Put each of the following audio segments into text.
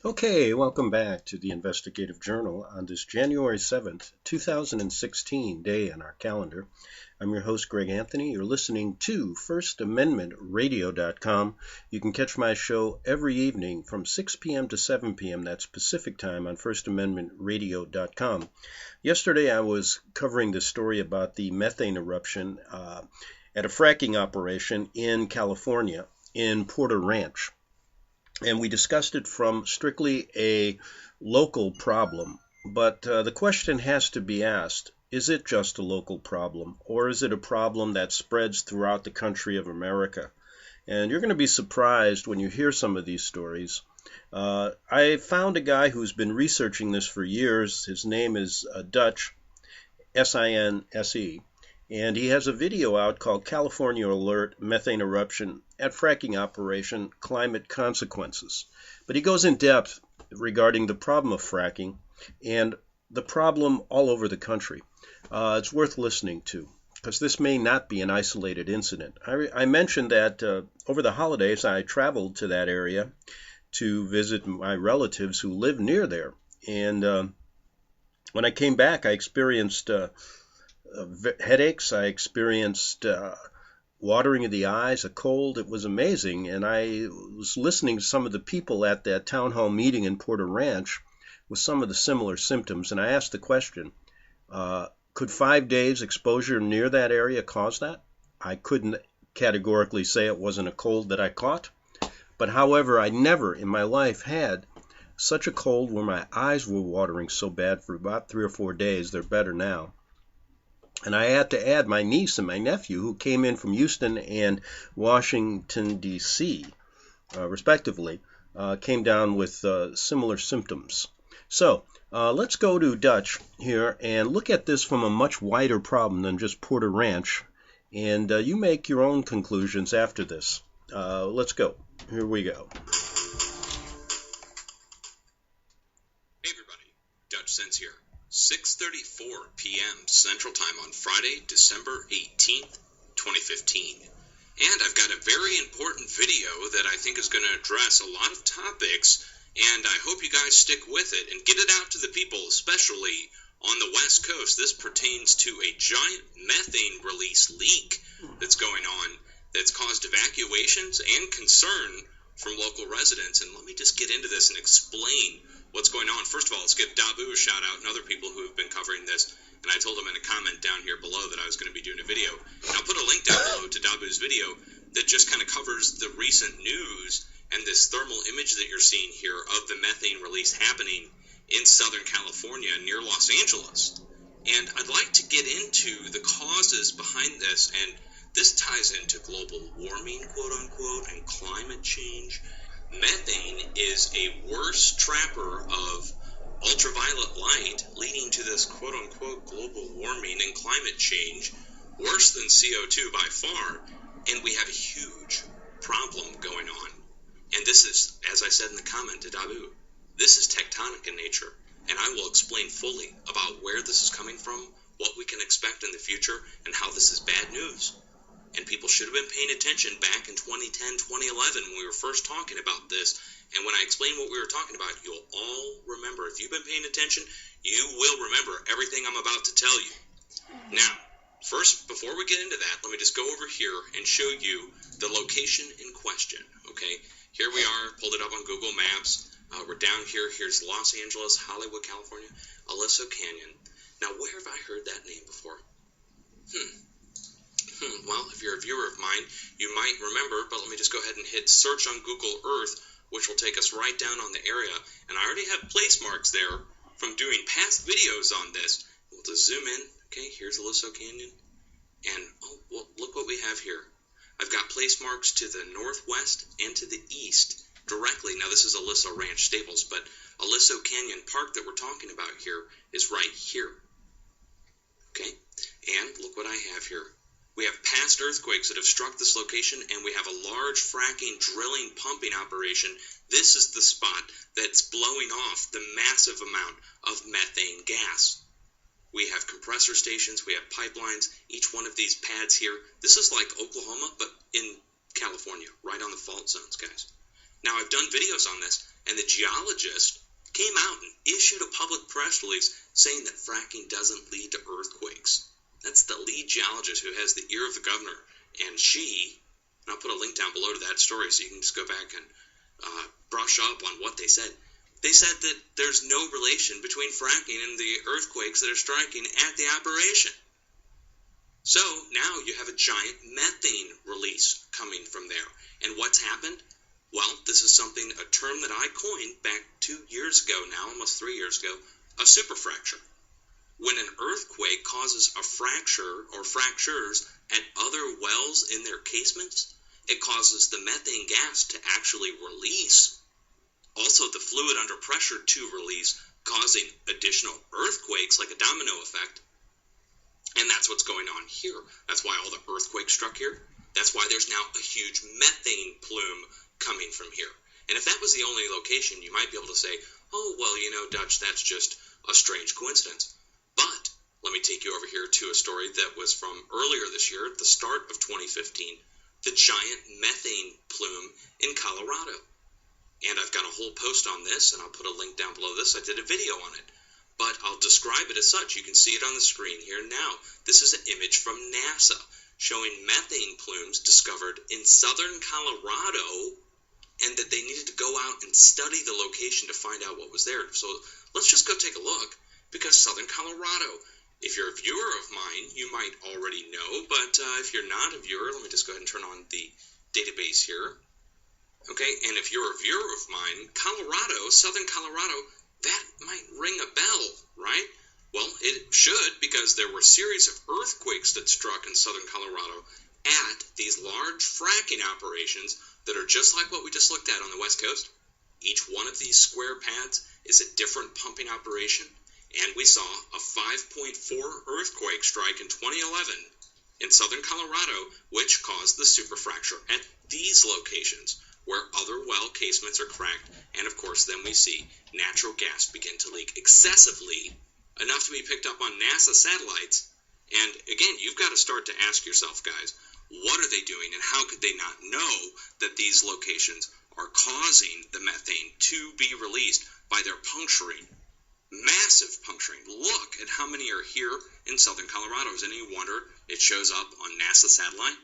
Okay, welcome back to the Investigative Journal on this January 7th, 2016 day on our calendar. I'm your host, Greg Anthony. You're listening to FirstAmendmentRadio.com. You can catch my show every evening from 6 p.m. to 7 p.m. That's Pacific time on FirstAmendmentRadio.com. Yesterday I was covering the story about the methane eruption at a fracking operation in California in Porter Ranch. And we discussed it from strictly a local problem. But the question has to be asked, is it just a local problem, or is it a problem that spreads throughout the country of America? And you're going to be surprised when you hear some of these stories. I found a guy who's been researching this for years. His name is Dutch, S-I-N-S-E. And he has a video out called California Alert, Methane Eruption at Fracking Operation, Climate Consequences. But he goes in depth regarding the problem of fracking and the problem all over the country. It's worth listening to, because this may not be an isolated incident. I mentioned that over the holidays I traveled to that area to visit my relatives who live near there. And when I came back, I experienced headaches, I experienced watering of the eyes, a cold. It was amazing. And I was listening to some of the people at that town hall meeting in Porter Ranch with some of the similar symptoms. And I asked the question, could 5 days exposure near that area cause that? I couldn't categorically say it wasn't a cold that I caught. But however, I never in my life had such a cold where my eyes were watering so bad for about 3 or 4 days. They're better now. And I had to add my niece and my nephew, who came in from Houston and Washington, D.C., respectively, came down with similar symptoms. So let's go to Dutch here and look at this from a much wider problem than just Porter Ranch. And you make your own conclusions after this. Let's go. Here we go. Hey everybody, Dutch Sense here. 6:34 p.m. Central Time on Friday, December 18th, 2015. And I've got a very important video that I think is going to address a lot of topics, and I hope you guys stick with it and get it out to the people, especially on the West Coast. This pertains to a giant methane release leak that's going on that's caused evacuations and concern from local residents. And let me just get into this and explain what's going on. First of all, let's give Dabu a shout out and other people who have been covering this. And I told him in a comment down here below that I was going to be doing a video. And I'll put a link down below to Dabu's video that just kind of covers the recent news and this thermal image that you're seeing here of the methane release happening in Southern California near Los Angeles. And I'd like to get into the causes behind this. And this ties into global warming, quote unquote, and climate change. Methane is a worse trapper of ultraviolet light, leading to this quote-unquote global warming and climate change, worse than CO2 by far, and we have a huge problem going on. And this is, as I said in the comment to Dabu, this is tectonic in nature, and I will explain fully about where this is coming from, what we can expect in the future, and how this is bad news. And people should have been paying attention back in 2010, 2011 when we were first talking about this. And when I explain what we were talking about, you'll all remember. If you've been paying attention, you will remember everything I'm about to tell you. Now, first, before we get into that, let me just go over here and show you the location in question. Okay, here we are, pulled it up on Google Maps. We're down here. Here's Los Angeles, Hollywood, California, Aliso Canyon. Now, where have I heard that name before? Well, if you're a viewer of mine, you might remember, but let me just go ahead and hit search on Google Earth, which will take us right down on the area. And I already have place marks there from doing past videos on this. We'll just zoom in. Okay, here's Aliso Canyon. And, oh, well, look what we have here. I've got place marks to the northwest and to the east directly. Now, this is Aliso Ranch Stables, but Aliso Canyon Park that we're talking about here is right here. Okay, and look what I have here. We have past earthquakes that have struck this location, and we have a large fracking, drilling, pumping operation. This is the spot that's blowing off the massive amount of methane gas. We have compressor stations, we have pipelines, each one of these pads here. This is like Oklahoma, but in California, right on the fault zones, guys. Now, I've done videos on this, and the geologist came out and issued a public press release saying that fracking doesn't lead to earthquakes. That's the lead geologist who has the ear of the governor, and I'll put a link down below to that story so you can just go back and brush up on what they said. They said that there's no relation between fracking and the earthquakes that are striking at the operation. So now you have a giant methane release coming from there. And what's happened? Well, this is a term that I coined back 2 years ago now, almost 3 years ago, a superfracture. When an earthquake causes a fracture or fractures at other wells in their casements, it causes the methane gas to actually release. Also, the fluid under pressure to release, causing additional earthquakes like a domino effect. And that's what's going on here. That's why all the earthquakes struck here. That's why there's now a huge methane plume coming from here. And if that was the only location, you might be able to say, oh, well, Dutch, that's just a strange coincidence. But let me take you over here to a story that was from earlier this year, at the start of 2015, the giant methane plume in Colorado. And I've got a whole post on this, and I'll put a link down below this. I did a video on it. But I'll describe it as such. You can see it on the screen here now. This is an image from NASA showing methane plumes discovered in southern Colorado, and that they needed to go out and study the location to find out what was there. So let's just go take a look, because southern Colorado, if you're a viewer of mine, you might already know, but if you're not a viewer, let me just go ahead and turn on the database here. Okay, and if you're a viewer of mine, Colorado, southern Colorado, that might ring a bell, right? Well, it should, because there were a series of earthquakes that struck in southern Colorado at these large fracking operations that are just like what we just looked at on the West Coast. Each one of these square pads is a different pumping operation, and we saw a 5.4 earthquake strike in 2011 in southern Colorado, which caused the superfracture at these locations, where other well casements are cracked, and of course then we see natural gas begin to leak excessively, enough to be picked up on NASA satellites. And again, you've got to start to ask yourself, guys, what are they doing, and how could they not know that these locations are causing the methane to be released by their puncturing, massive puncturing? Look at how many are here in southern Colorado. Is any wonder it shows up on NASA satellite?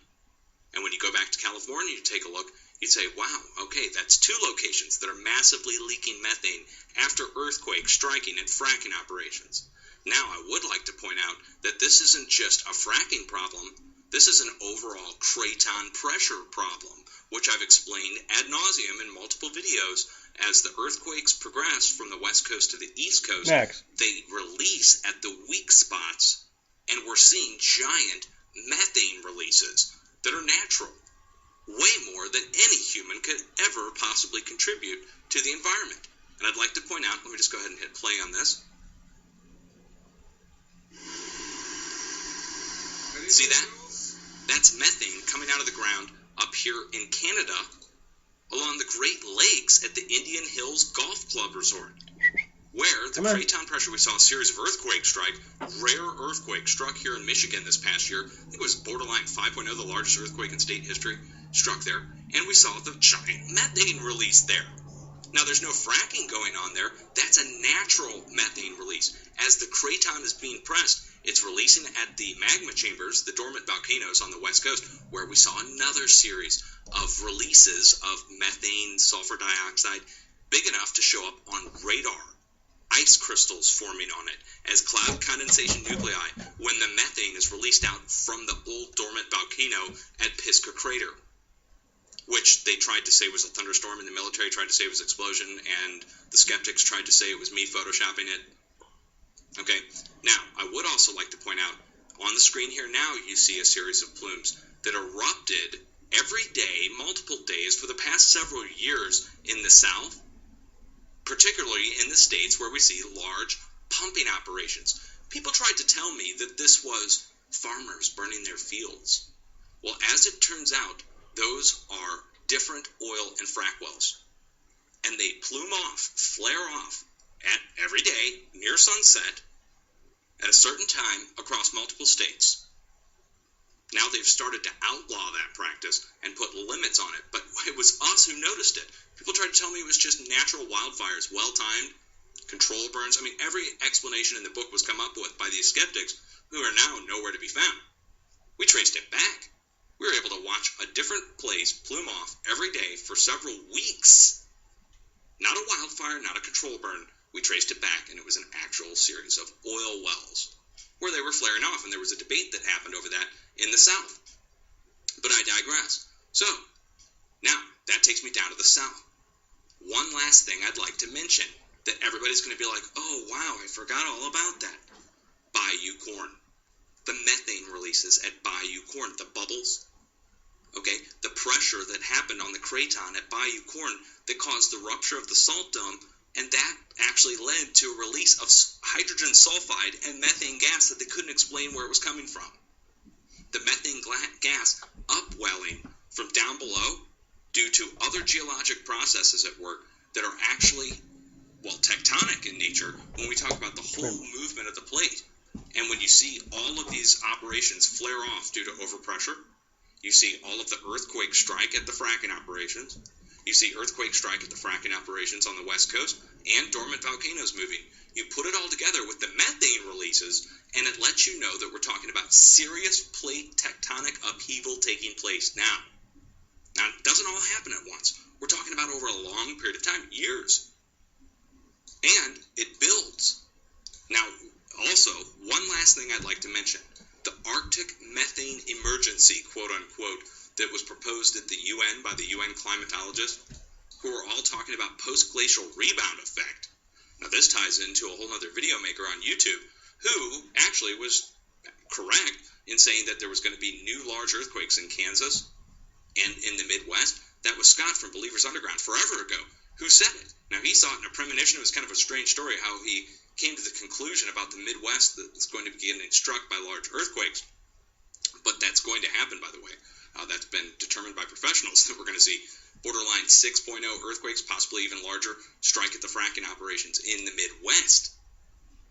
And when you go back to California, you take a look, you'd say, wow, okay, that's 2 locations that are massively leaking methane after earthquakes striking at fracking operations. Now, I would like to point out that this isn't just a fracking problem. This is an overall craton pressure problem, which I've explained ad nauseum in multiple videos. As the earthquakes progress from the west coast to the east coast, they release at the weak spots, and we're seeing giant methane releases that are natural, way more than any human could ever possibly contribute to the environment. And I'd like to point out, let me just go ahead and hit play on this. See that? That's methane coming out of the ground up here in Canada along the Great Lakes at the Indian Hills Golf Club Resort, where the craton pressure, we saw a series of earthquakes strike. Rare earthquake struck here in Michigan this past year. I think it was borderline 5.0, the largest earthquake in state history, struck there. And we saw the giant methane release there. Now, there's no fracking going on there. That's a natural methane release. As the craton is being pressed, it's releasing at the magma chambers, the dormant volcanoes on the west coast, where we saw another series of releases of methane, sulfur dioxide, big enough to show up on radar. Ice crystals forming on it as cloud condensation nuclei when the methane is released out from the old dormant volcano at Pisgah Crater, which they tried to say was a thunderstorm, and the military tried to say it was an explosion, and the skeptics tried to say it was me photoshopping it. Okay, now, I would also like to point out, on the screen here now, you see a series of plumes that erupted every day, multiple days, for the past several years in the South, particularly in the states where we see large pumping operations. People tried to tell me that this was farmers burning their fields. Well, as it turns out, those are different oil and frac wells. And they plume off, flare off, at every day, near sunset, at a certain time, across multiple states. Now they've started to outlaw that practice and put limits on it, but it was us who noticed it. People tried to tell me it was just natural wildfires, well-timed, control burns. I mean, every explanation in the book was come up with by these skeptics who are now nowhere to be found. We traced it back. We were able to watch a different place plume off every day for several weeks. Not a wildfire, not a control burn. We traced it back, and it was an actual series of oil wells where they were flaring off, and there was a debate that happened over that in the South. But I digress. So, now, that takes me down to the South. One last thing I'd like to mention that everybody's going to be like, oh, wow, I forgot all about that. Bayou corn. The methane releases at Bayou corn, the bubbles. Okay, the pressure that happened on the craton at Bayou corn that caused the rupture of the salt dome, and that actually led to a release of hydrogen sulfide and methane gas that they couldn't explain where it was coming from. The methane gas upwelling from down below due to other geologic processes at work that are actually, well, tectonic in nature when we talk about the whole movement of the plate. And when you see all of these operations flare off due to overpressure, you see all of the earthquake strike at the fracking operations, you see earthquake strike at the fracking operations on the West Coast, and dormant volcanoes moving. You put it all together with the methane releases, and it lets you know that we're talking about serious plate tectonic upheaval taking place now. Now, it doesn't all happen at once. We're talking about over a long period of time, years. And it builds. Now, also, one last thing I'd like to mention. The Arctic methane emergency, quote-unquote, that was proposed at the UN by the UN climatologists, who are all talking about post-glacial rebound effect. Now, this ties into a whole other video maker on YouTube, who actually was correct in saying that there was going to be new large earthquakes in Kansas and in the Midwest. That was Scott from Believers Underground forever ago, who said it. Now, he saw it in a premonition. It was kind of a strange story how he came to the conclusion about the Midwest that it's going to be getting struck by large earthquakes. But that's going to happen, by the way. That's been determined by professionals that we're going to see borderline 6.0 earthquakes, possibly even larger, strike at the fracking operations in the Midwest.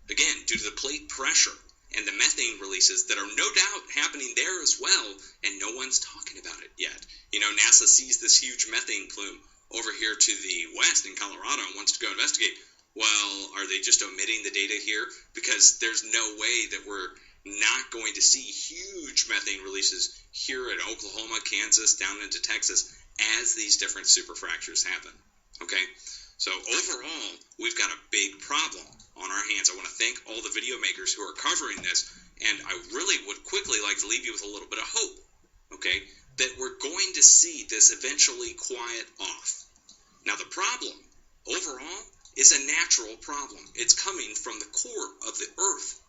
Again, due to the plate pressure and the methane releases that are no doubt happening there as well, and no one's talking about it yet. You know, NASA sees this huge methane plume over here to the west in Colorado and wants to go investigate. Well, are they just omitting the data here? Because there's no way that we're not going to see huge methane releases here in Oklahoma, Kansas, down into Texas as these different superfractures happen. Okay? So overall, we've got a big problem on our hands. I want to thank all the video makers who are covering this, and I really would quickly like to leave you with a little bit of hope, okay, that we're going to see this eventually quiet off. Now, the problem overall is a natural problem. It's coming from the core of the Earth.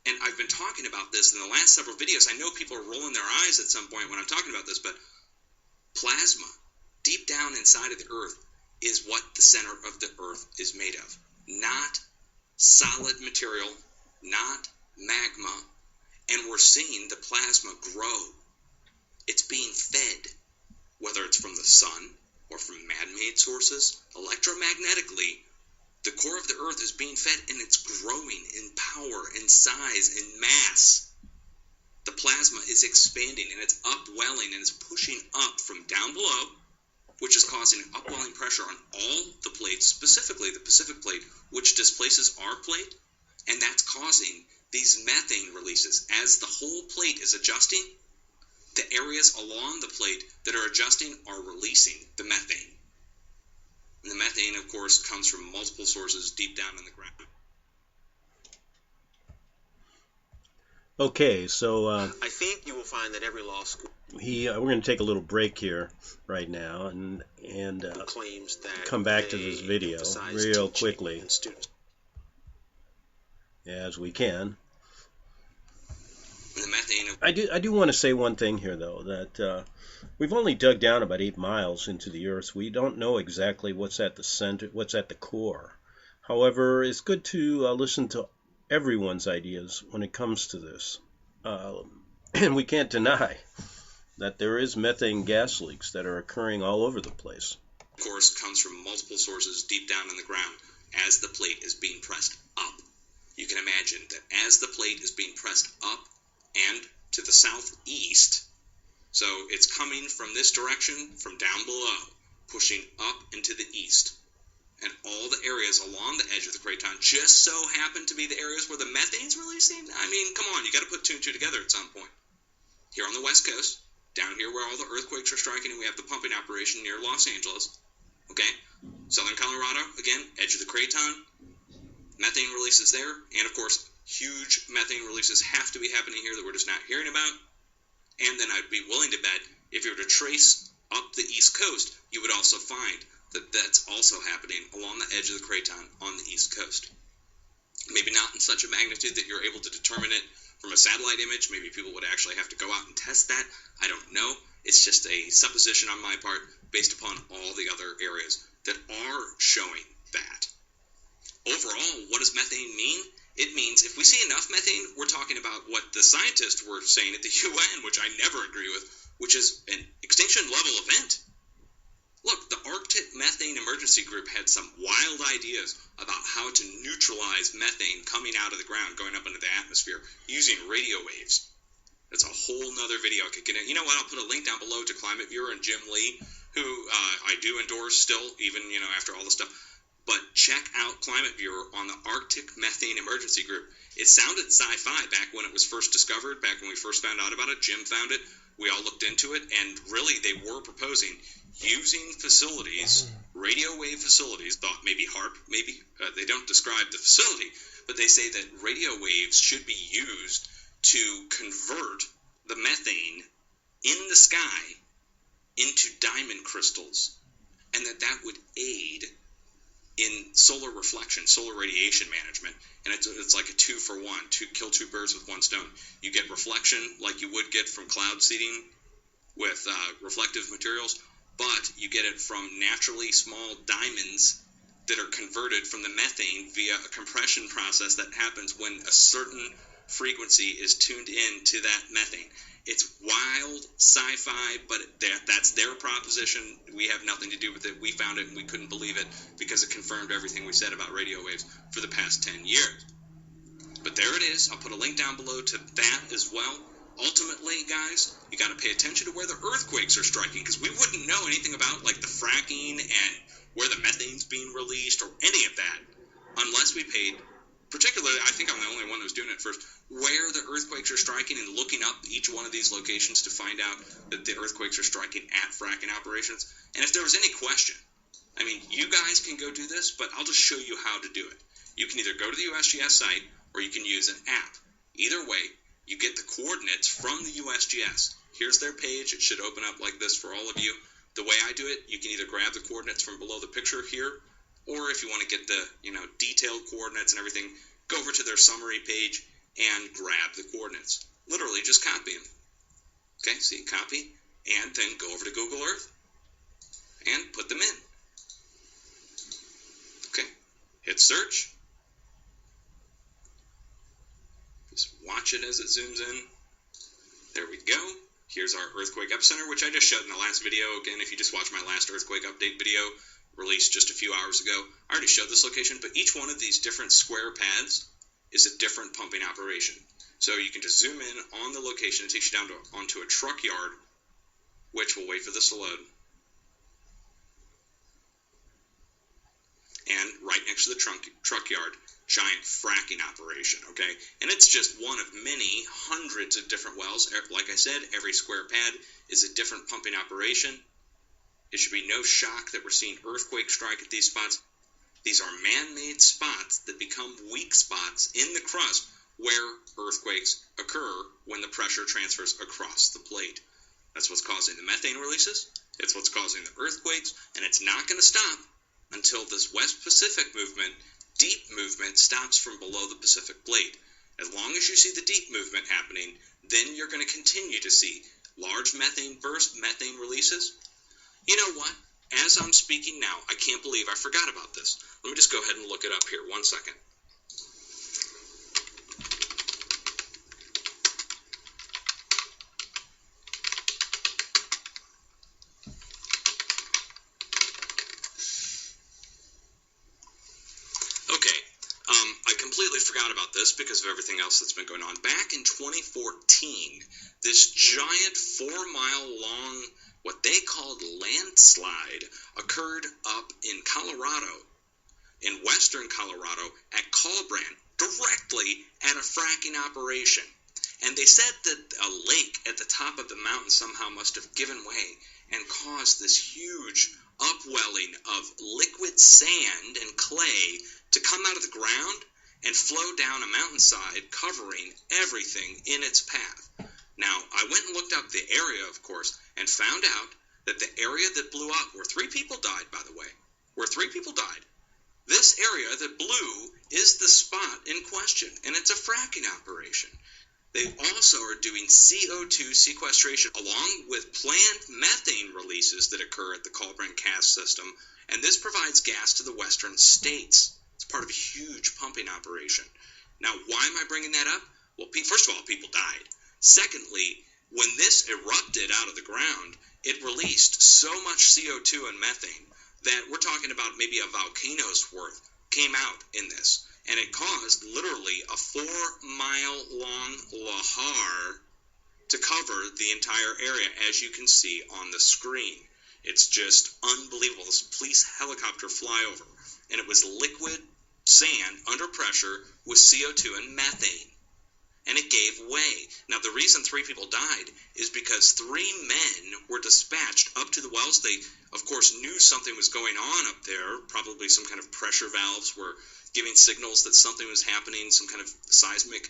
And I've been talking about this in the last several videos. I know people are rolling their eyes at some point when I'm talking about this, but plasma, deep down inside of the Earth, is what the center of the Earth is made of. Not solid material, not magma. And we're seeing the plasma grow. It's being fed, whether it's from the sun or from man-made sources, electromagnetically. The core of the Earth is being fed, and it's growing in power, in size, in mass. The plasma is expanding, and it's upwelling, and it's pushing up from down below, which is causing upwelling pressure on all the plates, specifically the Pacific plate, which displaces our plate, and that's causing these methane releases. As the whole plate is adjusting, the areas along the plate that are adjusting are releasing the methane. And the methane, of course, comes from multiple sources deep down in the ground. Okay, so I think you will find that every law school we're going to take a little break here right now and claims that come back to this video real quickly as we can. And the methane I do want to say one thing here, though, that we've only dug down about 8 miles into the Earth. We don't know exactly what's at the center, what's at the core. However, it's good to listen to everyone's ideas when it comes to this. And we can't deny that there is methane gas leaks that are occurring all over the place. Of course, comes from multiple sources deep down in the ground as the plate is being pressed up. You can imagine that as the plate is being pressed up and to the southeast. So it's coming from this direction, from down below, pushing up into the east. And all the areas along the edge of the craton just so happen to be the areas where the methane's releasing. I mean, come on, you got to put two and two together at some point. Here on the west coast, down here where all the earthquakes are striking, and we have the pumping operation near Los Angeles. Okay, southern Colorado, again, edge of the craton, methane releases there, and of course, huge methane releases have to be happening here that we're just not hearing about. And then I'd be willing to bet if you were to trace up the east coast, you would also find that that's also happening along the edge of the craton on the east coast. Maybe not in such a magnitude that you're able to determine it from a satellite image. Maybe people would actually have to go out and test that. I don't know. It's just a supposition on my part based upon all the other areas that are showing that. Overall, what does methane mean? It means if we see enough methane, we're talking about what the scientists were saying at the UN, which I never agree with, which is an extinction level event. Look, the Arctic Methane Emergency Group had some wild ideas about how to neutralize methane coming out of the ground, going up into the atmosphere, using radio waves. That's a whole nother video I could get in. You know what? I'll put a link down below to Climate Viewer and Jim Lee, who I do endorse still, even after all this stuff. But check out Climate Viewer on the Arctic Methane Emergency Group. It sounded sci-fi back when it was first discovered, back when we first found out about it. Jim found it. We all looked into it, and really they were proposing using facilities, radio wave facilities, thought maybe HAARP, they don't describe the facility, but they say that radio waves should be used to convert the methane in the sky into diamond crystals, and that would aid in solar reflection, solar radiation management, and it's like a 2-for-1, kill two birds with one stone. You get reflection like you would get from cloud seeding with reflective materials, but you get it from naturally small diamonds that are converted from the methane via a compression process that happens when a certain frequency is tuned in to that methane. It's wild sci-fi, but that's their proposition. We have nothing to do with it. We found it and we couldn't believe it because it confirmed everything we said about radio waves for the past 10 years. But there it is. I'll put a link down below to that as well. Ultimately, guys, you got to pay attention to where the earthquakes are striking, because we wouldn't know anything about like the fracking and where the methane's being released or any of that unless we paid, particularly, I think I'm the only one who's doing it first, where the earthquakes are striking and looking up each one of these locations to find out that the earthquakes are striking at fracking operations. And if there was any question, I mean, you guys can go do this, but I'll just show you how to do it. You can either go to the USGS site or you can use an app. Either way, you get the coordinates from the USGS. Here's their page. It should open up like this for all of you. The way I do it, you can either grab the coordinates from below the picture here, or if you want to get the detailed coordinates and everything, go over to their summary page and grab the coordinates. Literally, just copy them. Okay, see, copy, and then go over to Google Earth and put them in. Okay, hit search. Just watch it as it zooms in. There we go. Here's our earthquake epicenter, which I just showed in the last video. Again, if you just watched my last earthquake update video, released just a few hours ago, I already showed this location, but each one of these different square pads is a different pumping operation. So you can just zoom in on the location. It takes you down onto a truck yard, which will wait for this to load. And right next to the truck yard, giant fracking operation, okay? And it's just one of many hundreds of different wells. Like I said, every square pad is a different pumping operation. It should be no shock that we're seeing earthquake strike at these spots. These are man-made spots that become weak spots in the crust where earthquakes occur when the pressure transfers across the plate. That's what's causing the methane releases. It's what's causing the earthquakes, and it's not going to stop until this West Pacific movement, deep movement, stops from below the Pacific plate. As long as you see the deep movement happening, then you're going to continue to see large methane bursts, methane releases. You know what? As I'm speaking now, I can't believe I forgot about this. Let me just go ahead and look it up here. 1 second. completely forgot about this because of everything else that's been going on. Back in 2014, this giant 4-mile-long, what they called landslide, occurred up in Colorado, in western Colorado, at Colbrand, directly at a fracking operation. And they said that a lake at the top of the mountain somehow must have given way and caused this huge upwelling of liquid sand and clay to come out of the ground and flow down a mountainside, covering everything in its path. Now, I went and looked up the area, of course, and found out that the area that blew up, where 3 people died, by the way, where 3 people died, this area that blew is the spot in question, and it's a fracking operation. They also are doing CO2 sequestration along with planned methane releases that occur at the Colbrand Cast system, and this provides gas to the western states. It's part of a huge pumping operation. Now, why am I bringing that up? Well, first of all, people died. Secondly, when this erupted out of the ground, it released so much CO2 and methane that we're talking about maybe a volcano's worth came out in this. And it caused literally a 4-mile-long lahar to cover the entire area, as you can see on the screen. It's just unbelievable. This police helicopter flyover, and it was liquid sand under pressure with CO2 and methane. And it gave way. Now, the reason 3 people died is because 3 men were dispatched up to the wells. They, of course, knew something was going on up there. Probably some kind of pressure valves were giving signals that something was happening, some kind of seismic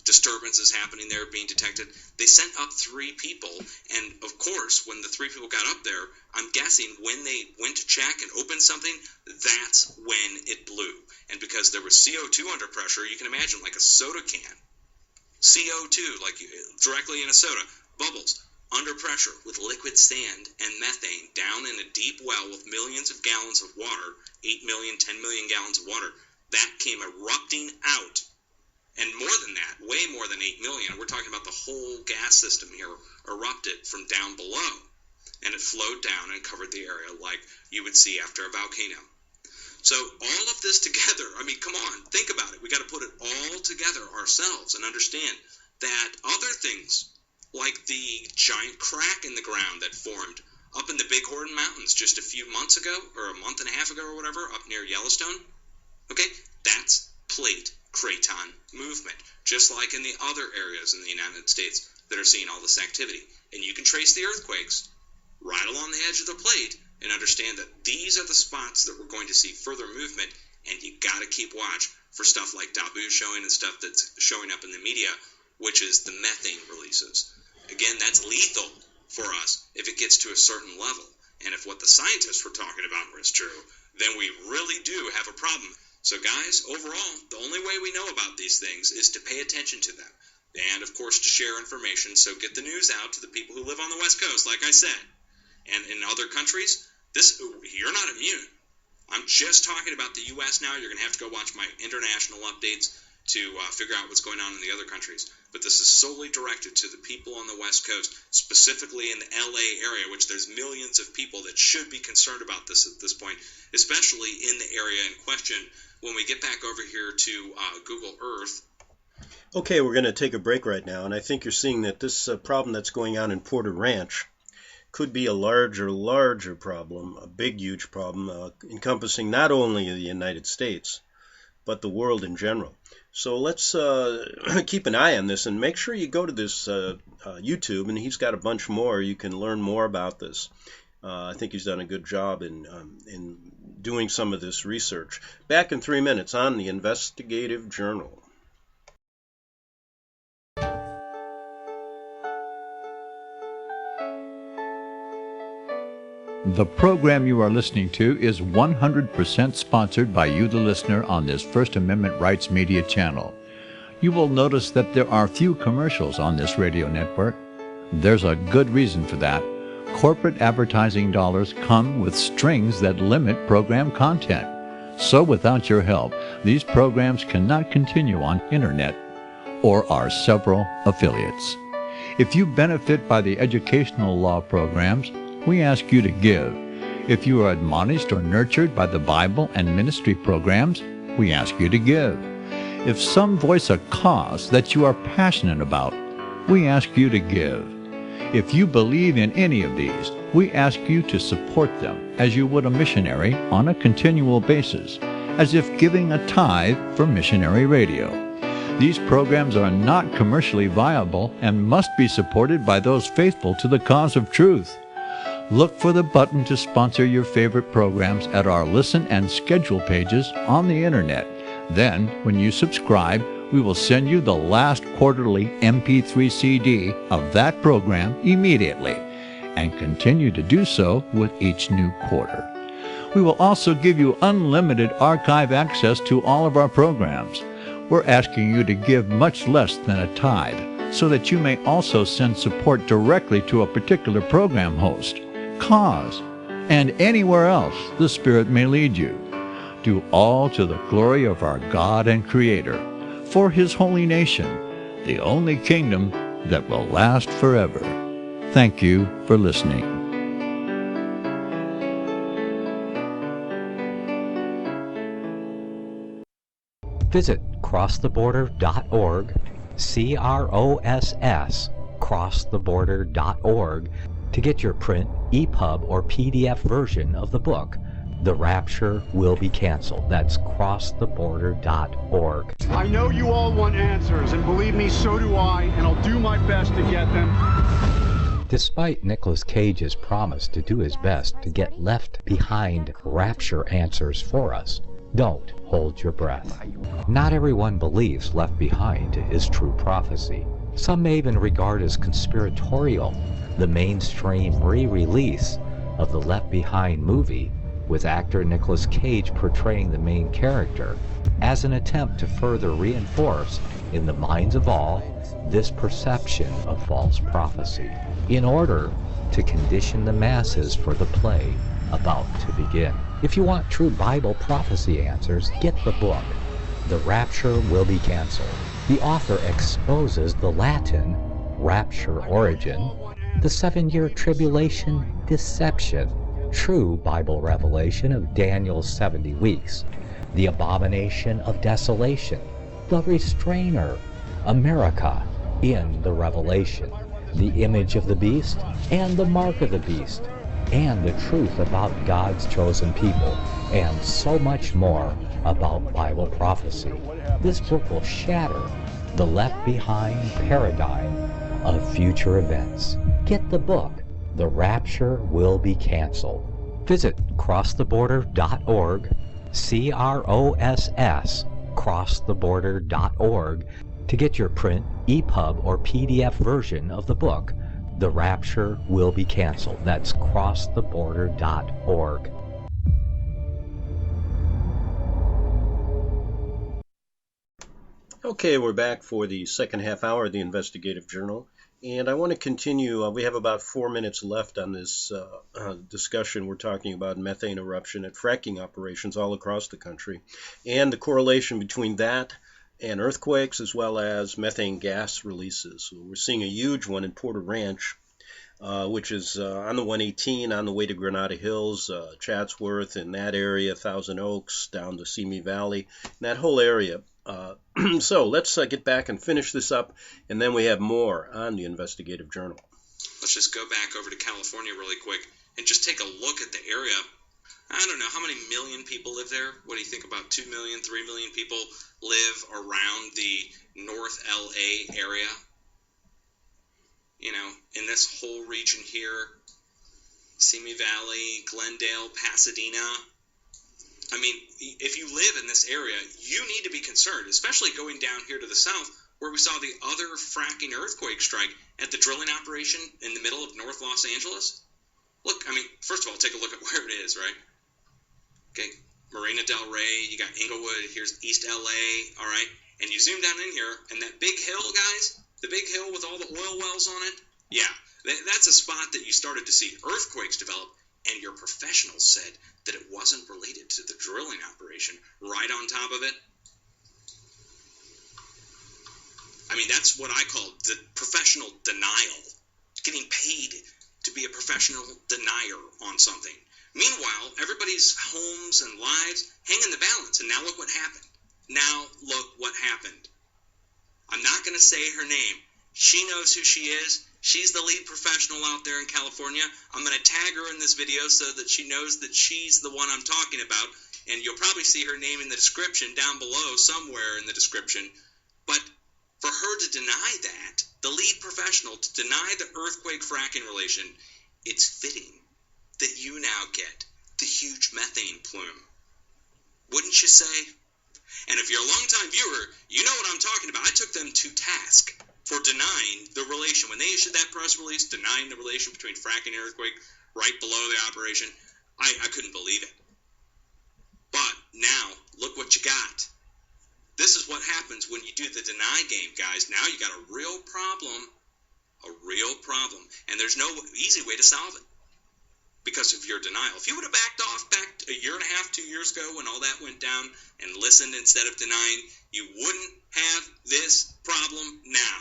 disturbances happening there being detected. They sent up 3 people, and of course, when the 3 people got up there, I'm guessing when they went to check and opened something, that's when it blew. And because there was CO2 under pressure, you can imagine like a soda can. CO2, like directly in a soda, bubbles, under pressure with liquid sand and methane down in a deep well with millions of gallons of water, 8 million, 10 million gallons of water, that came erupting out. And more than that, way more than 8 million, we're talking about the whole gas system here erupted from down below. And it flowed down and covered the area like you would see after a volcano. So all of this together, I mean, come on, think about it. We got to put it all together ourselves and understand that other things, like the giant crack in the ground that formed up in the Bighorn Mountains just a few months ago, or a month and a half ago or whatever, up near Yellowstone, okay, that's plate craton movement, just like in the other areas in the United States that are seeing all this activity. And you can trace the earthquakes right along the edge of the plate and understand that these are the spots that we're going to see further movement, and you got to keep watch for stuff like Dabu showing and stuff that's showing up in the media, which is the methane releases. Again, that's lethal for us if it gets to a certain level. And if what the scientists were talking about is true, then we really do have a problem. So guys, overall, the only way we know about these things is to pay attention to them. And, of course, to share information. So get the news out to the people who live on the West Coast, like I said. And in other countries, you're not immune. I'm just talking about the U.S. now. You're going to have to go watch my international updates to figure out what's going on in the other countries. But this is solely directed to the people on the West Coast, specifically in the L.A. area, which there's millions of people that should be concerned about this at this point, especially in the area in question. When we get back over here to Google Earth. Okay, we're going to take a break right now, and I think you're seeing that this problem that's going on in Porter Ranch could be a larger problem, a big, huge problem, encompassing not only the United States, but the world in general. So let's keep an eye on this, and make sure you go to this YouTube, and he's got a bunch more. You can learn more about this. I think he's done a good job in doing some of this research. Back in 3 minutes on the Investigative Journal. The program you are listening to is 100% sponsored by you, the listener, on this First Amendment Rights Media channel. You will notice that there are few commercials on this radio network. There's a good reason for that. Corporate advertising dollars come with strings that limit program content. So without your help, these programs cannot continue on internet or our several affiliates. If you benefit by the educational law programs, we ask you to give. If you are admonished or nurtured by the Bible and ministry programs, we ask you to give. if some voice a cause that you are passionate about, we ask you to give. If you believe in any of these, we ask you to support them as you would a missionary on a continual basis, as if giving a tithe for missionary radio. These programs are not commercially viable and must be supported by those faithful to the cause of truth. Look for the button to sponsor your favorite programs at our listen and schedule pages on the internet. Then, when you subscribe, we will send you the last quarterly MP3 CD of that program immediately, and continue to do so with each new quarter. We will also give you unlimited archive access to all of our programs. We're asking you to give much less than a tithe, so that you may also send support directly to a particular program host, cause, and anywhere else the Spirit may lead you. Do all to the glory of our God and Creator, for His holy nation, the only kingdom that will last forever. Thank you for listening. Visit crosstheborder.org, CROSS, crosstheborder.org, to get your print, EPUB, or PDF version of the book, The Rapture Will Be Canceled. That's crosstheborder.org. I know you all want answers, and believe me, so do I, and I'll do my best to get them. Despite Nicolas Cage's promise to do his best to get left behind rapture answers for us, don't hold your breath. Not everyone believes Left Behind is true prophecy. Some may even regard as conspiratorial the mainstream re-release of the Left Behind movie, with actor Nicolas Cage portraying the main character, as an attempt to further reinforce in the minds of all this perception of false prophecy, in order to condition the masses for the play about to begin. If you want true Bible prophecy answers, get the book, The Rapture Will Be Canceled. The author exposes the Latin rapture origin, the 7-year tribulation deception, true Bible revelation of Daniel's 70 weeks, the abomination of desolation, the restrainer, America in the Revelation, the image of the beast and the mark of the beast, and the truth about God's chosen people, and so much more about Bible prophecy. This book will shatter the Left Behind paradigm of future events. Get the book, The Rapture Will Be Canceled. Visit crosstheborder.org, CROSS, crosstheborder.org, to get your print, EPUB, or PDF version of the book, The Rapture Will Be Canceled. That's crosstheborder.org. Okay, we're back for the second half hour of the Investigative Journal, and I want to continue. We have about 4 minutes left on this discussion. We're talking about methane eruption at fracking operations all across the country, and the correlation between that and earthquakes, as well as methane gas releases. So we're seeing a huge one in Porter Ranch, which is on the 118 on the way to Granada Hills, Chatsworth, in that area, Thousand Oaks, down to Simi Valley, that whole area. So let's get back and finish this up, and then we have more on the Investigative Journal. Let's just go back over to California really quick and just take a look at the area. I don't know, how many million people live there? What do you think, about 2 million, 3 million people live around the North LA area? You know, in this whole region here, Simi Valley, Glendale, Pasadena. I mean, if you live in this area, you need to be concerned, especially going down here to the south, where we saw the other fracking earthquake strike at the drilling operation in the middle of North Los Angeles. Look, I mean, first of all, take a look at where it is, right? Okay, Marina Del Rey, you got Inglewood, here's East LA, all right? And you zoom down in here, and that big hill, guys, the big hill with all the oil wells on it, yeah, that's a spot that you started to see earthquakes develop, and your professionals said that it wasn't related to the drilling operation right on top of it. I mean, that's what I call the professional denial, getting paid to be a professional denier on something. Meanwhile, everybody's homes and lives hang in the balance, and now look what happened. Now look what happened. I'm not going to say her name. She knows who she is. She's the lead professional out there in California. I'm going to tag her in this video so that she knows that she's the one I'm talking about. And you'll probably see her name in the description down below, somewhere in the description. But for her to deny that, the lead professional to deny the earthquake fracking relation, it's fitting that you now get the huge methane plume. Wouldn't you say? And if you're a longtime viewer, you know what I'm talking about. I took them to task for denying the relation. When they issued that press release denying the relation between fracking and earthquake right below the operation, I couldn't believe it. But now, look what you got. This is what happens when you do the deny game, guys. Now you got a real problem. A real problem. And there's no easy way to solve it because of your denial. If you would have backed off back a year and a half, 2 years ago when all that went down and listened instead of denying, you wouldn't have this problem now.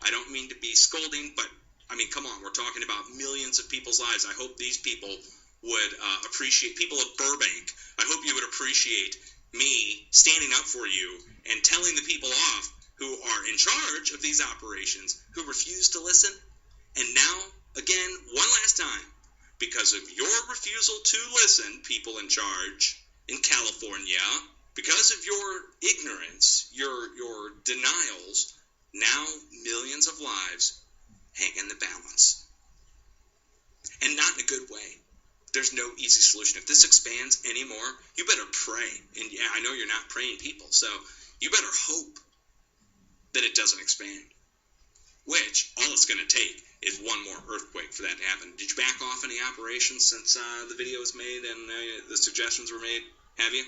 I don't mean to be scolding, but, I mean, come on. We're talking about millions of people's lives. I hope these people would appreciate, people of Burbank, I hope you would appreciate me standing up for you and telling the people off who are in charge of these operations who refuse to listen. And now, again, one last time, because of your refusal to listen, people in charge in California, because of your ignorance, your denials, now millions of lives hang in the balance. And not in a good way. There's no easy solution. If this expands anymore, you better pray. And yeah, I know you're not praying people, so you better hope that it doesn't expand. Which, all it's going to take is one more earthquake for that to happen. Did you back off any operations since the video was made and the suggestions were made? Have you?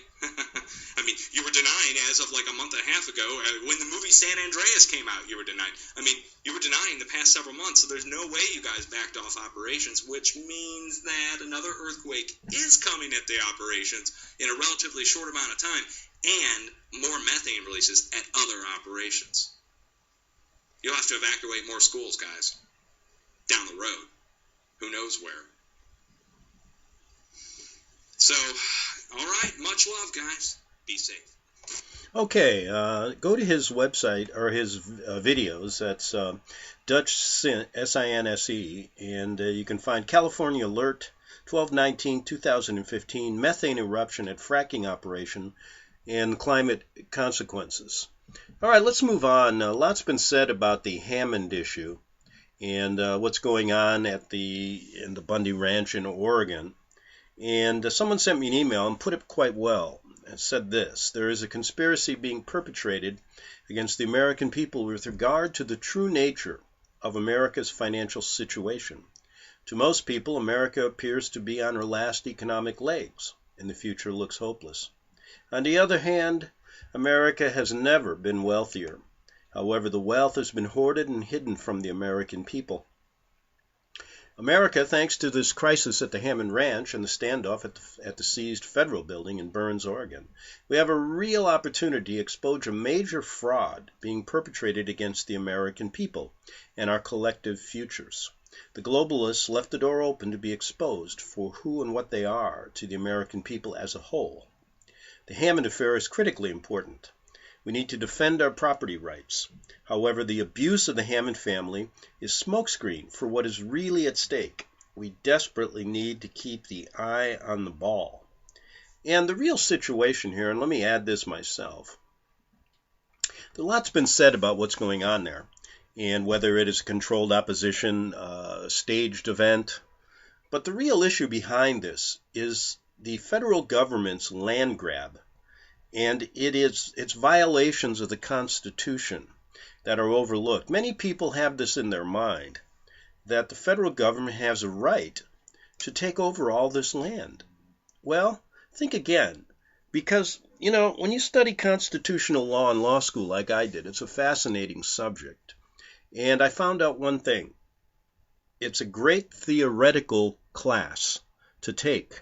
I mean, you were denying as of like a month and a half ago. When the movie San Andreas came out, you were denying. I mean, you were denying the past several months, so there's no way you guys backed off operations, which means that another earthquake is coming at the operations in a relatively short amount of time, and more methane releases at other operations. You'll have to evacuate more schools, guys, down the road. Who knows where? So, all right, much love, guys. Be safe. Okay, go to his website or his videos. That's Dutch SINSE, and you can find California Alert 12/19/2015 methane eruption at fracking operation and climate consequences. All right, let's move on. A lot's been said about the Hammond issue and what's going on in the Bundy Ranch in Oregon. And someone sent me an email and put it quite well. It said this: there is a conspiracy being perpetrated against the American people with regard to the true nature of America's financial situation. To most people, America appears to be on her last economic legs, and the future looks hopeless. On the other hand, America has never been wealthier. However, the wealth has been hoarded and hidden from the American people. America, thanks to this crisis at the Hammond Ranch and the standoff at the seized federal building in Burns, Oregon, we have a real opportunity to expose a major fraud being perpetrated against the American people and our collective futures. The globalists left the door open to be exposed for who and what they are to the American people as a whole. The Hammond affair is critically important. We need to defend our property rights. However, the abuse of the Hammond family is smokescreen for what is really at stake. We desperately need to keep the eye on the ball. And the real situation here, and let me add this myself, a lot's been said about what's going on there, and whether it is a controlled opposition, staged event. But the real issue behind this is the federal government's land grab, and it's violations of the Constitution that are overlooked. Many people have this in their mind, that the federal government has a right to take over all this land. Well, think again, because, when you study constitutional law in law school like I did, it's a fascinating subject. And I found out one thing. It's a great theoretical class to take.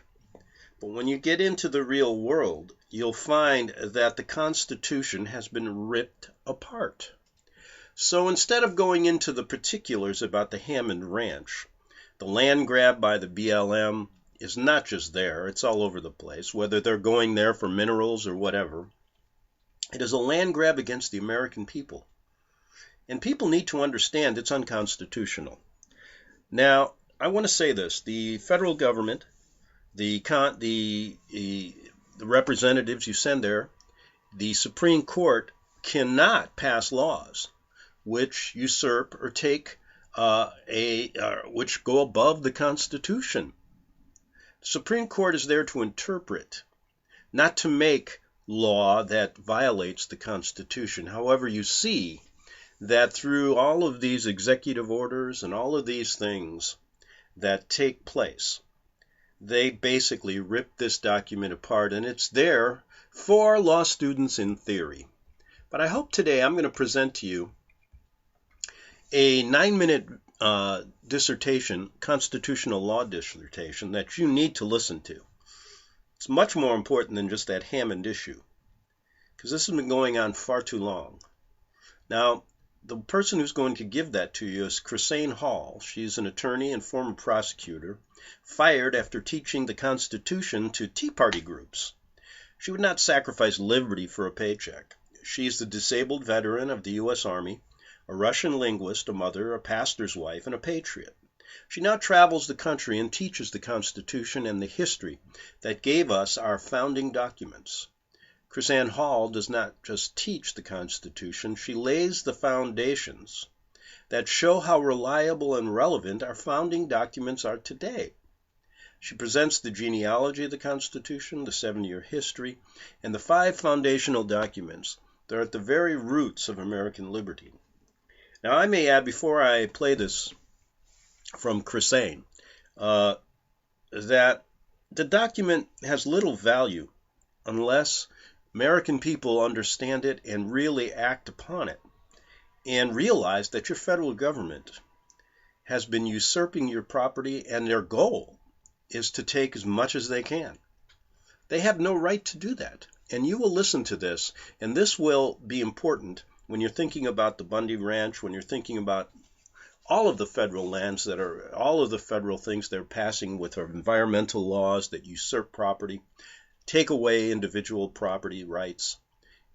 But when you get into the real world, you'll find that the Constitution has been ripped apart. So instead of going into the particulars about the Hammond Ranch, the land grab by the BLM is not just there, it's all over the place, whether they're going there for minerals or whatever. It is a land grab against the American people. And people need to understand it's unconstitutional. Now, I want to say this. The federal government, the representatives you send there, the Supreme Court cannot pass laws which usurp or take which go above the Constitution. The Supreme Court is there to interpret, not to make law that violates the Constitution. However, you see that through all of these executive orders and all of these things that take place, they basically rip this document apart, and it's there for law students in theory. But I hope today I'm going to present to you a 9-minute dissertation, constitutional law dissertation, that you need to listen to. It's much more important than just that Hammond issue, because this has been going on far too long. Now, the person who's going to give that to you is Christine Hall. She's an attorney and former prosecutor, fired after teaching the Constitution to Tea Party groups. She would not sacrifice liberty for a paycheck. She's the disabled veteran of the U.S. Army, a Russian linguist, a mother, a pastor's wife, and a patriot. She now travels the country and teaches the Constitution and the history that gave us our founding documents. Chrisanne Hall does not just teach the Constitution, she lays the foundations that show how reliable and relevant our founding documents are today. She presents the genealogy of the Constitution, the 7-year history, and the 5 foundational documents that are at the very roots of American liberty. Now, I may add, before I play this from Chrisanne, that the document has little value unless American people understand it and really act upon it, and realize that your federal government has been usurping your property, and their goal is to take as much as they can. They have no right to do that. And you will listen to this, and this will be important when you're thinking about the Bundy Ranch, when you're thinking about all of the federal lands that are, all of the federal things they're passing with our environmental laws that usurp property, take away individual property rights.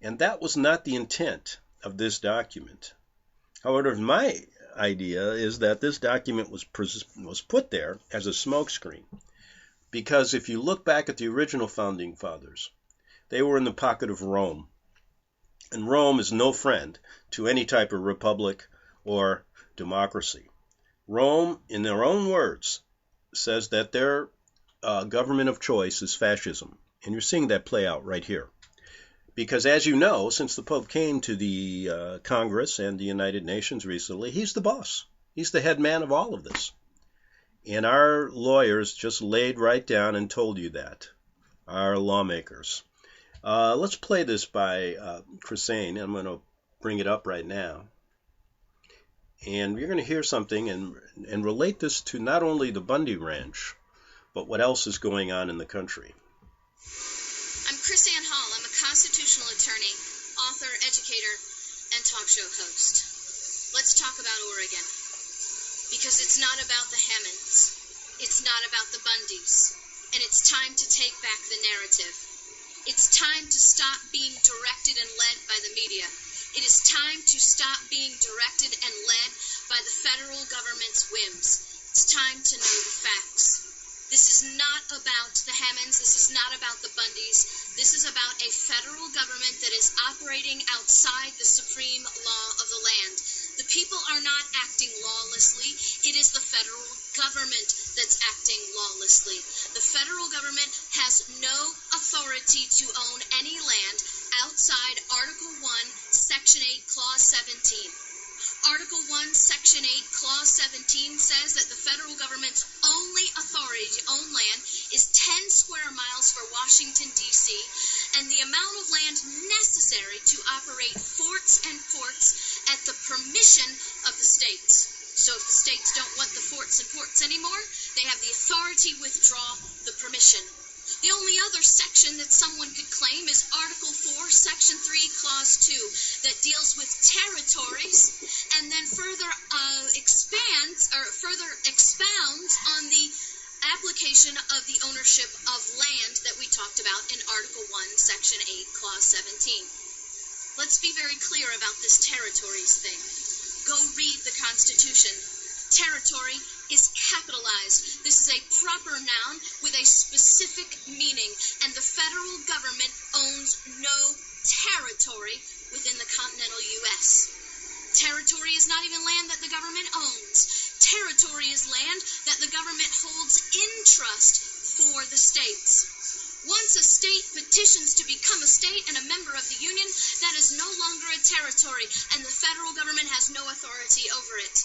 And that was not the intent of this document. However, my idea is that this document was put there as a smokescreen. Because if you look back at the original founding fathers, they were in the pocket of Rome. And Rome is no friend to any type of republic or democracy. Rome, in their own words, says that their government of choice is fascism. And you're seeing that play out right here. Because as you know, since the Pope came to the Congress and the United Nations recently, he's the boss. He's the head man of all of this. And our lawyers just laid right down and told you that. Our lawmakers. Let's play this by Chrisanne. I'm going to bring it up right now. And you're going to hear something and relate this to not only the Bundy Ranch, but what else is going on in the country. I'm Chrisanne Hall. I'm a constitutional attorney, author, educator, and talk show host. Let's talk about Oregon. Because it's not about the Hammonds. It's not about the Bundys. And it's time to take back the narrative. It's time to stop being directed and led by the media. It is time to stop being directed and led by the federal government's whims. It's time to know the facts. This is not about the Hammonds. This is not about the Bundys. This is about a federal government that is operating outside the supreme law of the land. The people are not acting lawlessly. It is the federal government that's acting lawlessly. The federal government has no authority to own any land outside Article 1, Section 8, Clause 17. Article 1, Section 8, Clause 17 says that the federal government's only authority to own land is 10 square miles for Washington, D.C., and the amount of land necessary to operate forts and ports at the permission of the states. So if the states don't want the forts and ports anymore, they have the authority to withdraw the permission. The only other section that someone could claim is Article 4, Section 3, Clause 2, that deals with territories and then further expounds on the application of the ownership of land that we talked about in Article 1, Section 8, Clause 17. Let's be very clear about this territories thing. Go read the Constitution. Territory is capitalized. This is a proper noun with a specific meaning, and the federal government owns no territory within the continental U.S. Territory is not even land that the government owns. Territory is land that the government holds in trust for the states. Once a state petitions to become a state and a member of the Union, that is no longer a territory, and the federal government has no authority over it.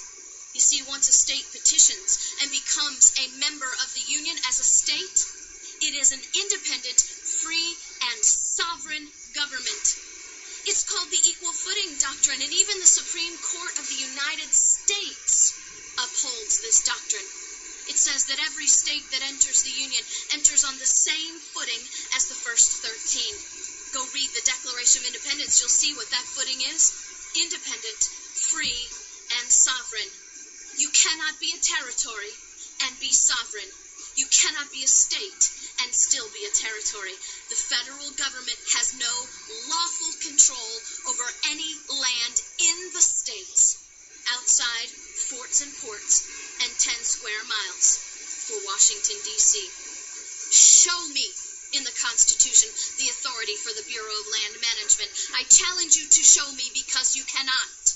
You see, once a state petitions and becomes a member of the Union as a state, it is an independent, free, and sovereign government. It's called the Equal Footing Doctrine, and even the Supreme Court of the United States upholds this doctrine. It says that every state that enters the Union enters on the same footing as the first 13. Go read the Declaration of Independence. You'll see what that footing is. Independent, free, and sovereign. You cannot be a territory and be sovereign. You cannot be a state and still be a territory. The federal government has no lawful control over any land in the states outside forts and ports and 10 square miles for Washington, D.C. Show me in the Constitution the authority for the Bureau of Land Management. I challenge you to show me, because you cannot.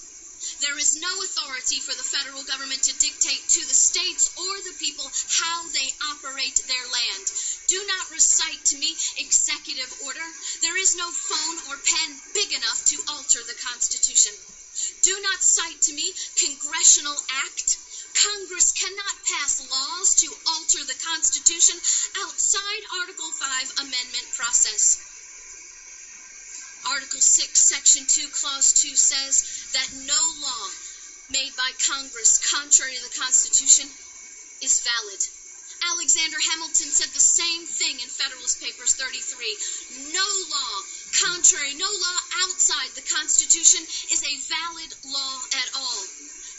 There is no authority for the federal government to dictate to the states or the people how they operate their land. Do not recite to me executive order. There is no phone or pen big enough to alter the Constitution. Do not cite to me congressional act. Congress cannot pass laws to alter the Constitution outside Article 5 amendment process. Article 6, Section 2, Clause 2 says that no law made by Congress contrary to the Constitution is valid. Alexander Hamilton said the same thing in Federalist Papers 33. No law no law outside the Constitution is a valid law at all.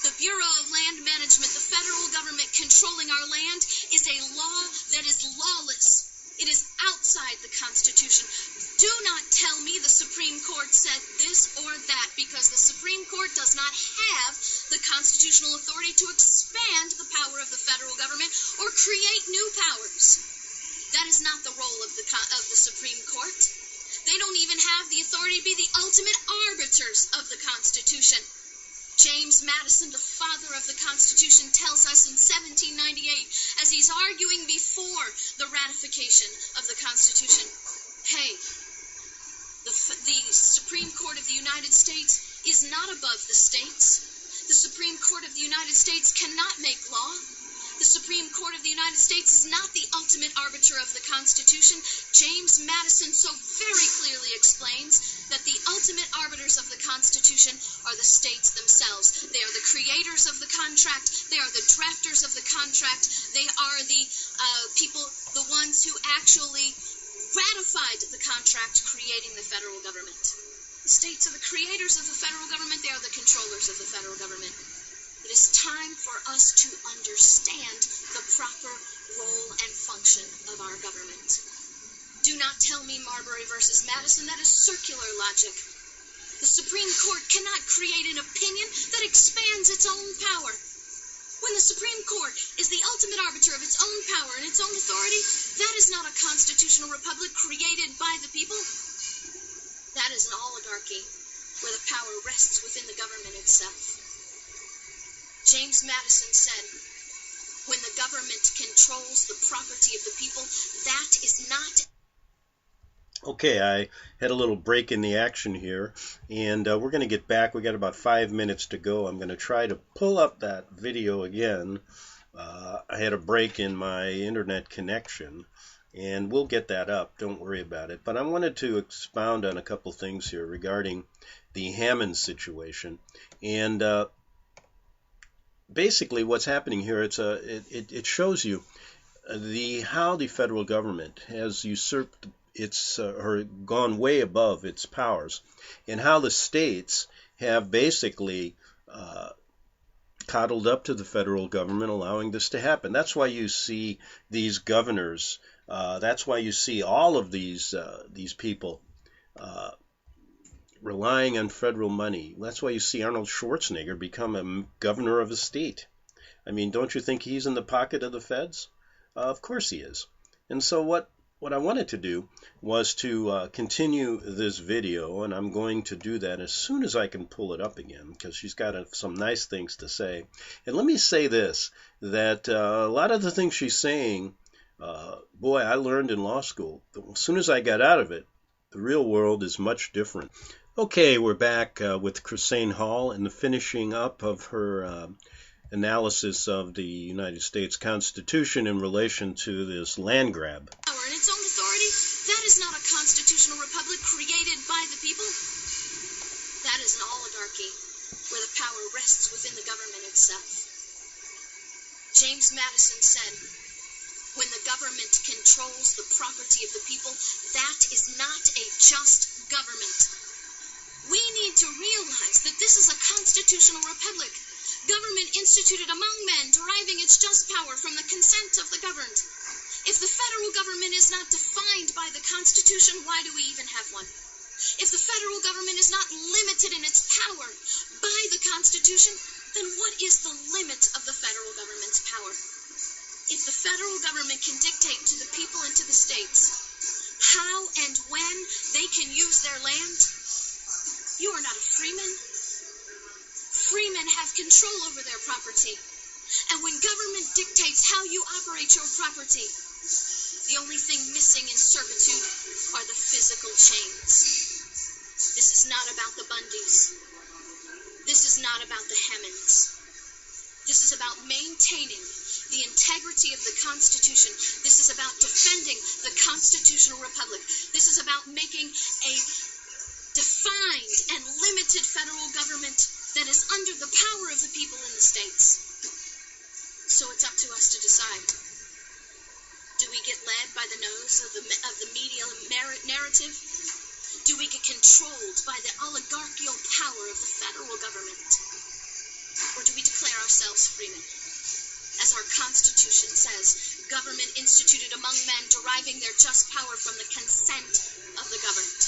The Bureau of Land Management, the federal government controlling our land, is a law that is lawless. It is outside the Constitution. Do not tell me the Supreme Court said this or that, because the Supreme Court does not have the constitutional authority to expand the power of the federal government or create new powers. That is not the role of the Supreme Court. They don't even have the authority to be the ultimate arbiters of the Constitution. James Madison, the father of the Constitution, tells us in 1798, as he's arguing before the ratification of the Constitution, hey, the Supreme Court of the United States is not above the states. The Supreme Court of the United States cannot make law. The Supreme Court of the United States is not the ultimate arbiter of the Constitution. James Madison so very clearly explains that the ultimate arbiters of the Constitution are the states themselves. They are the creators of the contract. They are the drafters of the contract. They are the people, the ones who actually ratified the contract creating the federal government. The states are the creators of the federal government. They are the controllers of the federal government. It is time for us to understand the proper role and function of our government. Do not tell me Marbury versus Madison. That is circular logic. The Supreme Court cannot create an opinion that expands its own power. When the Supreme Court is the ultimate arbiter of its own power and its own authority, that is not a constitutional republic created by the people. That is an oligarchy where the power rests within the government itself. James Madison said, when the government controls the property of the people, that is not... Okay, I had a little break in the action here, and we're going to get back. We got about 5 minutes to go. I'm going to try to pull up that video again. I had a break in my internet connection, and we'll get that up. Don't worry about it. But I wanted to expound on a couple things here regarding the Hammond situation. And basically what's happening here, it shows you how the federal government has usurped its or gone way above its powers, and how the states have basically coddled up to the federal government, allowing this to happen. That's why you see these governors. That's why you see all of these people relying on federal money. That's why you see Arnold Schwarzenegger become a governor of a state. I mean, don't you think he's in the pocket of the feds? Of course he is. And so what I wanted to do was to continue this video, and I'm going to do that as soon as I can pull it up again, because she's got some nice things to say. And let me say this, that a lot of the things she's saying, boy, I learned in law school. As soon as I got out of it, the real world is much different. Okay, we're back with Christine Hall and the finishing up of her analysis of the United States Constitution in relation to this land grab. Power in its own authority, that is not a constitutional republic created by the people. That is an oligarchy where the power rests within the government itself. James Madison said, when the government controls the property of the people, that is not a just government. We need to realize that this is a constitutional republic. Government instituted among men, deriving its just power from the consent of the governed. If the federal government is not defined by the Constitution, why do we even have one? If the federal government is not limited in its power by the Constitution, then what is the limit of the federal government's power? If the federal government can dictate to the people and to the states how and when they can use their land, you are not a freeman. Freemen have control over their property. And when government dictates how you operate your property, the only thing missing in servitude are the physical chains. This is not about the Bundys. This is not about the Hammonds. This is about maintaining the integrity of the Constitution. This is about defending the constitutional republic. This is about making a defined and limited federal government that is under the power of the people in the states. So it's up to us to decide. Do we get led by the nose of the media narrative? Do we get controlled by the oligarchical power of the federal government? Or do we declare ourselves freemen? As our Constitution says, government instituted among men, deriving their just power from the consent of the governed.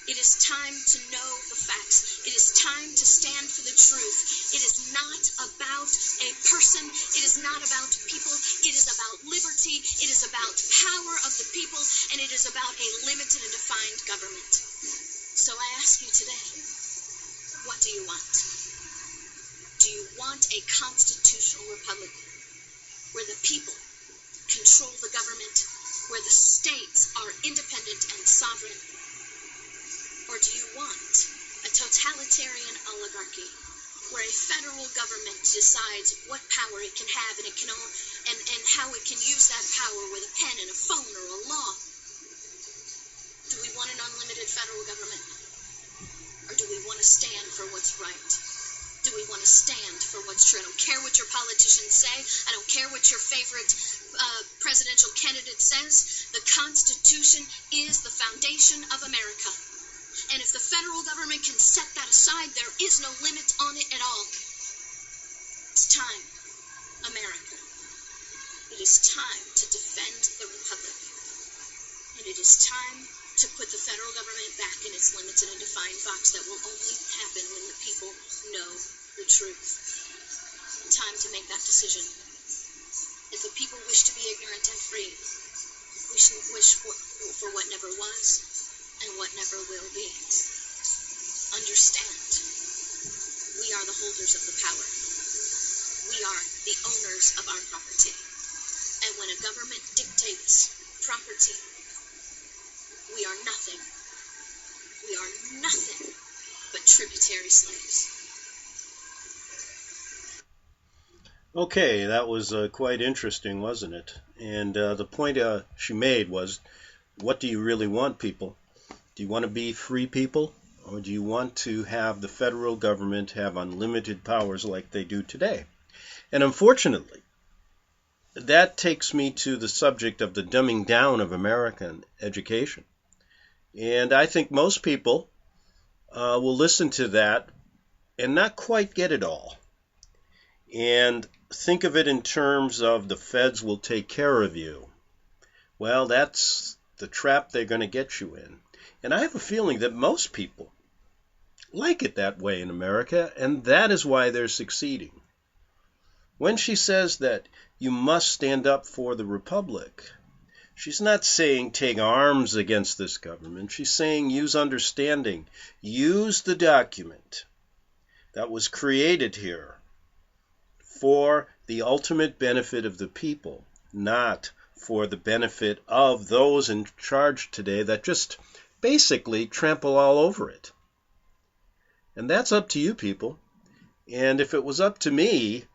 It is time to know the facts. It is time to stand for the truth. It is not about a person. It is not about people. It is about liberty. It is about power of the people, and it is about a limited and defined government. So I ask you today, what do you want? Do you want a constitutional republic where the people control the government, where the states are independent and sovereign? Or do you want a totalitarian oligarchy where a federal government decides what power it can have and and how it can use that power with a pen and a phone or a law? Do we want an unlimited federal government? Or do we want to stand for what's right? Do we want to stand for what's true? I don't care what your politicians say. I don't care what your favorite presidential candidate says. The Constitution is the foundation of America. And if the federal government can set that aside, there is no limit on it at all. It's time, America. It is time to defend the republic. And it is time to put the federal government back in its limited and defined box that will only happen when the people know the truth. Time to make that decision. If the people wish to be ignorant and free, we should wish for what never was and what never will be. Understand, we are the holders of the power. We are the owners of our property. And when a government dictates property, we are nothing. We are nothing but tributary slaves. Okay, that was quite interesting, wasn't it? And the point she made was, what do you really want, people? Do you want to be free people, or do you want to have the federal government have unlimited powers like they do today? And unfortunately, that takes me to the subject of the dumbing down of American education. And I think most people will listen to that and not quite get it all. And think of it in terms of the feds will take care of you. Well, that's the trap they're going to get you in. And I have a feeling that most people like it that way in America, and that is why they're succeeding. When she says that you must stand up for the Republic, she's not saying take arms against this government. She's saying use understanding. Use the document that was created here for the ultimate benefit of the people, not for the benefit of those in charge today that just basically trample all over it. And that's up to you people. And if it was up to me,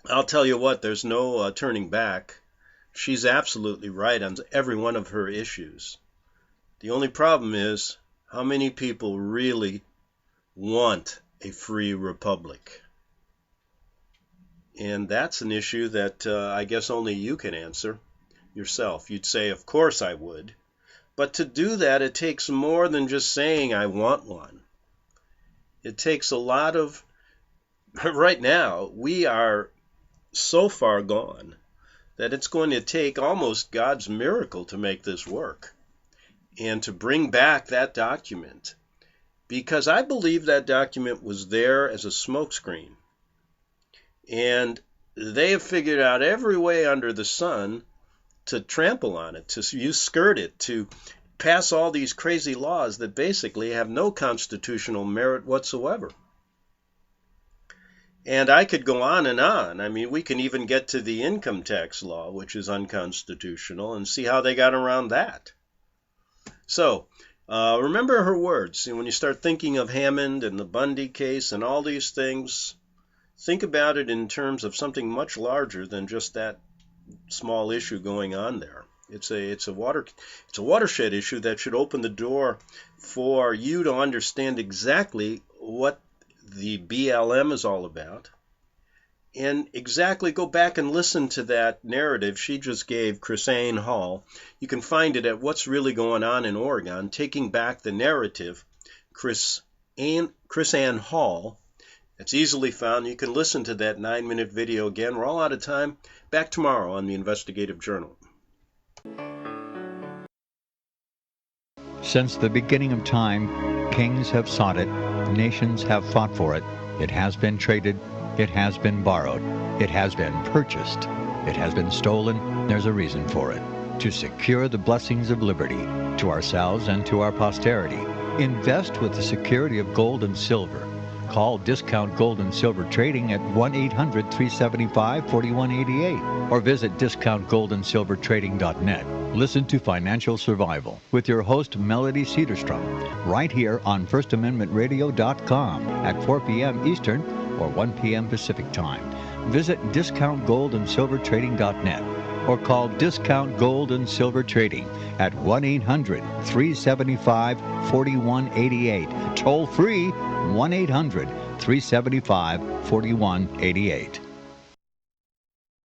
I'll tell you what, there's no turning back. She's absolutely right on every one of her issues. The only problem is how many people really want a free republic. And that's an issue that I guess only you can answer yourself. You'd say, of course I would. But to do that, it takes more than just saying I want one. It takes a lot of... Right now, we are so far gone that it's going to take almost God's miracle to make this work and to bring back that document. Because I believe that document was there as a smokescreen. And they have figured out every way under the sun to trample on it, to skirt it, to pass all these crazy laws that basically have no constitutional merit whatsoever. And I could go on and on. I mean, we can even get to the income tax law, which is unconstitutional, and see how they got around that. So, remember her words. And when you start thinking of Hammond and the Bundy case and all these things, think about it in terms of something much larger than just that small issue going on there. It's a watershed issue that should open the door for you to understand exactly what the BLM is all about, and exactly go back and listen to that narrative she just gave, Chrisanne Hall. You can find it at What's Really Going On in Oregon, Taking Back the Narrative, Chrisanne Hall. It's easily found. You can listen to that 9-minute video again. We're all out of time. Back tomorrow on the Investigative Journal. Since the beginning of time, kings have sought it, nations have fought for it. It has been traded, it has been borrowed, it has been purchased, it has been stolen. There's a reason for it. To secure the blessings of liberty to ourselves and to our posterity. Invest with the security of gold and silver. Call Discount Gold and Silver Trading at 1-800-375-4188 or visit discountgoldandsilvertrading.net. Listen to Financial Survival with your host Melody Cedarstrom right here on FirstAmendmentRadio.com at 4 p.m. Eastern or 1 p.m. Pacific Time. Visit discountgoldandsilvertrading.net or call Discount Gold and Silver Trading at 1-800-375-4188. Toll free 1-800-375-4188.